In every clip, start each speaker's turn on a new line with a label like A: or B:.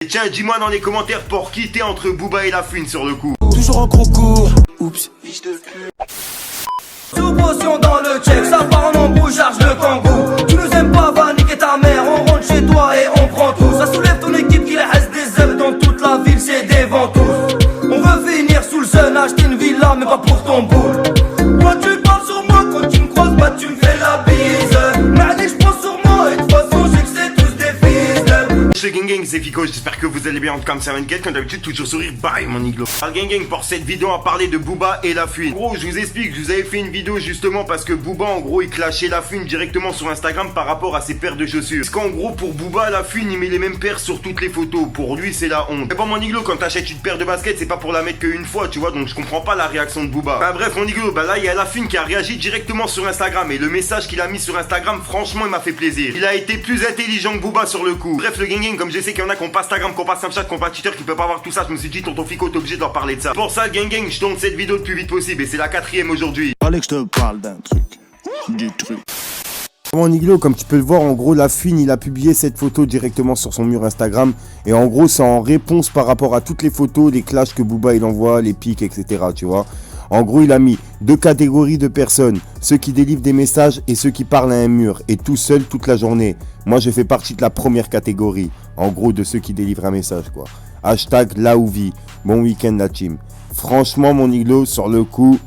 A: Et tiens, dis-moi dans les commentaires pour qui t'es entre Booba et La Fouine sur le coup.
B: Toujours en concours. Oups, fiche de pute.
C: Sous potion dans le check, ça part en embouche, charge le kangou. Tu nous aimes pas, va niquer ta mère, on rentre chez toi et on prend tout. Ça soulève ton équipe qui reste des œufs dans toute la ville, c'est des ventouses. On veut finir sous le sun, acheter une villa, mais pas pour ton boule. Toi tu parles sur moi, quand tu me croises, bah tu me fais la bise. Mais allez, je prends sur moi, et de toute façon, je sais que c'est tous des fils de...
A: Ce gang, c'est Fico, j'espère que vous allez bien en comme ça 24, comme d'habitude, toujours sourire, bye mon iglo. Alors gang, pour cette vidéo, on va parler de Booba et La Fouine. En gros, je vous explique, je vous avais fait une vidéo justement parce que Booba, en gros, il clashait La Fouine directement sur Instagram par rapport à ses paires de chaussures. Parce qu'en gros, pour Booba, La Fouine, il met les mêmes paires sur toutes les photos. Pour lui, c'est la honte. Mais bon, mon iglo, quand t'achètes une paire de baskets, c'est pas pour la mettre qu'une fois, tu vois, donc je comprends pas la réaction de Booba. Bah bref, mon iglo, bah là, il y a La Fouine qui a réagi directement sur Instagram. Et le message qu'il a mis sur Instagram, franchement, il m'a fait plaisir. Il a été plus intelligent que Booba sur le coup. Bref, le gang, comme je sais qu'il y en a qui ont pas Instagram, qui ont pas Snapchat, qui ont pas Twitter, qui peuvent pas voir tout ça, je me suis dit, tonton Fico, t'es obligé de leur parler de ça. Pour ça, gang, je tourne cette vidéo le plus vite possible et c'est la 4ème aujourd'hui.
B: Fallait que je te parle d'un truc. Du truc.
D: Mon iglo, comme tu peux le voir, en gros, La Fouine, il a publié cette photo directement sur son mur Instagram. Et en gros, c'est en réponse par rapport à toutes les photos, les clashs que Booba il envoie, les pics, etc. Tu vois. En gros, il a mis deux catégories de personnes. Ceux qui délivrent des messages et ceux qui parlent à un mur. Et tout seul toute la journée. Moi, je fais partie de la première catégorie. En gros, de ceux qui délivrent un message, quoi. Hashtag Laouvi. Bon week-end, la team. Franchement, mon iglo, sur le coup,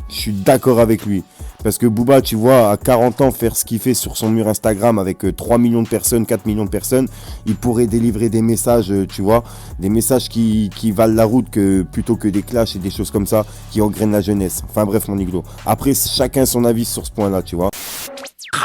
D: je suis d'accord avec lui. Parce que Booba, tu vois, à 40 ans, faire ce qu'il fait sur son mur Instagram avec 3 millions de personnes, 4 millions de personnes, il pourrait délivrer des messages, tu vois, des messages qui valent la route plutôt que des clashs et des choses comme ça qui engrainent la jeunesse. Enfin bref, mon iglo. Après, chacun son avis sur ce point-là, tu vois.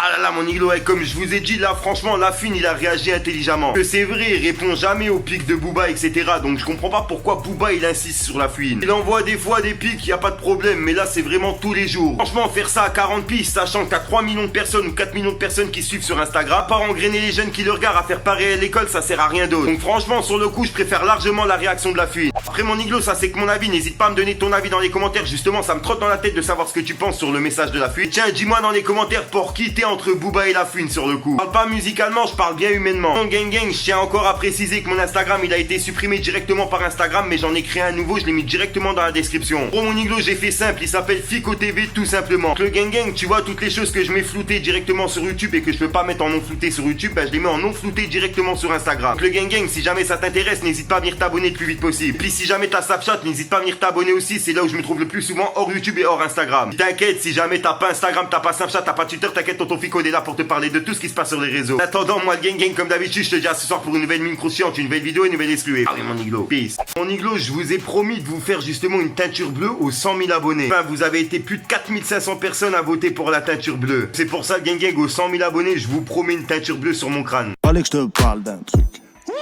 A: Ah là là mon iglo, et comme je vous ai dit là, franchement, La Fouine il a réagi intelligemment. Que c'est vrai, il répond jamais aux pics de Booba, etc. Donc je comprends pas pourquoi Booba il insiste sur La Fouine. Il envoie des fois des pics, y a pas de problème, mais là c'est vraiment tous les jours. Franchement, faire ça à 40 piges, sachant que t'as 3 millions de personnes ou 4 millions de personnes qui suivent sur Instagram, à part engrainer les jeunes qui le regardent à faire pareil à l'école, ça sert à rien d'autre. Donc franchement, sur le coup, je préfère largement la réaction de La Fouine. Après mon iglo, ça c'est que mon avis, n'hésite pas à me donner ton avis dans les commentaires, justement, ça me trotte dans la tête de savoir ce que tu penses sur le message de La Fouine. Tiens, dis-moi dans les commentaires pour qui t'es entre Booba et La Fouine sur le coup. Je parle pas musicalement, je parle bien humainement. Mon gang, je tiens encore à préciser que mon Instagram il a été supprimé directement par Instagram, mais j'en ai créé un nouveau, je l'ai mis directement dans la description. Pour mon iglo, j'ai fait simple, il s'appelle Fico TV tout simplement. Le gang, tu vois toutes les choses que je mets floutées directement sur YouTube et que je peux pas mettre en non flouté sur YouTube, bah je les mets en non flouté directement sur Instagram. Le gang, si jamais ça t'intéresse, n'hésite pas à venir t'abonner le plus vite possible. Puis si jamais t'as Snapchat, n'hésite pas à venir t'abonner aussi, c'est là où je me trouve le plus souvent hors YouTube et hors Instagram. T'inquiète, si jamais t'as pas Instagram, t'as pas Snapchat, t'as pas Twitter, t'inquiète, tonton Fico est là pour te parler de tout ce qui se passe sur les réseaux. En attendant, moi le gang, comme d'habitude, je te dis à ce soir pour une nouvelle mine croustillante, une nouvelle vidéo, une nouvelle exclue. Ah oui mon iglo, peace. Mon iglo, je vous ai promis de vous faire justement une teinture bleue aux 100 000 abonnés. Enfin, vous avez été plus de 4500 personnes à voter pour la teinture bleue. C'est pour ça, gang, aux 100 000 abonnés, je vous promets une teinture bleue sur mon crâne.
B: Fallait que je te parle d'un truc.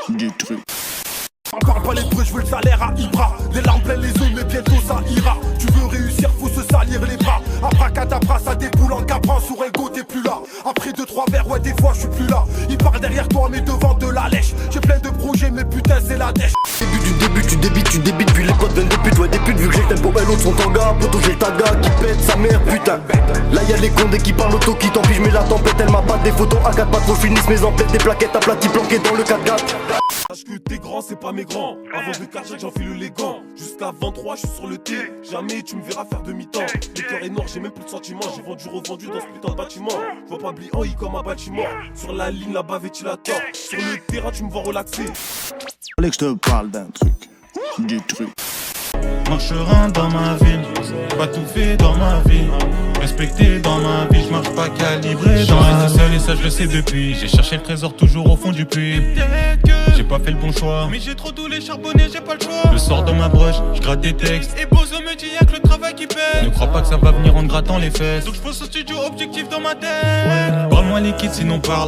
B: Du truc.
E: On parle pas les trucs, je veux le salaire à Ibra. Les larmes pleines les yeux, mais bientôt ça ira. Tu veux réussir, faut se salir les bras. Abracadabra, ça déboule en capran. Sur un go, t'es plus là. Après 2-3 verres, ouais, des fois, je suis plus là. Il part derrière toi, mais devant de la lèche. J'ai plein de projets, mais putain, c'est la dèche.
F: Début du début, tu débites, puis les potes viennent des putes, ouais des putes, vu que j'ai le tempo, elles l'autre sont en gars, poto j'ai le taga qui pète sa mère, putain. Là y'a les condés qui parlent auto, qui t'empêchent, mais la tempête elle m'a pas des photos à 4 pattes, faut finissent mes emplettes, des plaquettes aplaties planquées dans le 4x4.
E: Sache que t'es grand, c'est pas mes grands. Avant de carjack, j'enfile les gants. Jusqu'à 23, je suis sur le T. Jamais tu me verras faire demi-temps. Le cœur est noir, j'ai même plus de sentiments. J'ai vendu, revendu dans ce putain de bâtiment. Je vois pas en I comme un bâtiment. Sur la ligne, la bavette, il attend. Sur le terrain, tu me vois relaxer.
B: Fallait que je te parle d'un truc. Du truc.
G: Marcherin dans ma ville, pas tout fait dans ma vie. Respecté dans ma vie, je marche pas calibré. J'en resté seul et ça je le sais depuis. J'ai cherché le trésor toujours au fond du puits. J'ai pas fait le bon choix, mais j'ai trop doulé charbonné, j'ai pas le choix. Je sors dans ma broche, je gratte des textes. Et Bozo me dit y'a que le travail qui paie. Ne crois pas que ça va venir en grattant les fesses. Donc je pose au studio objectif dans ma tête. Parle-moi liquide sinon parle.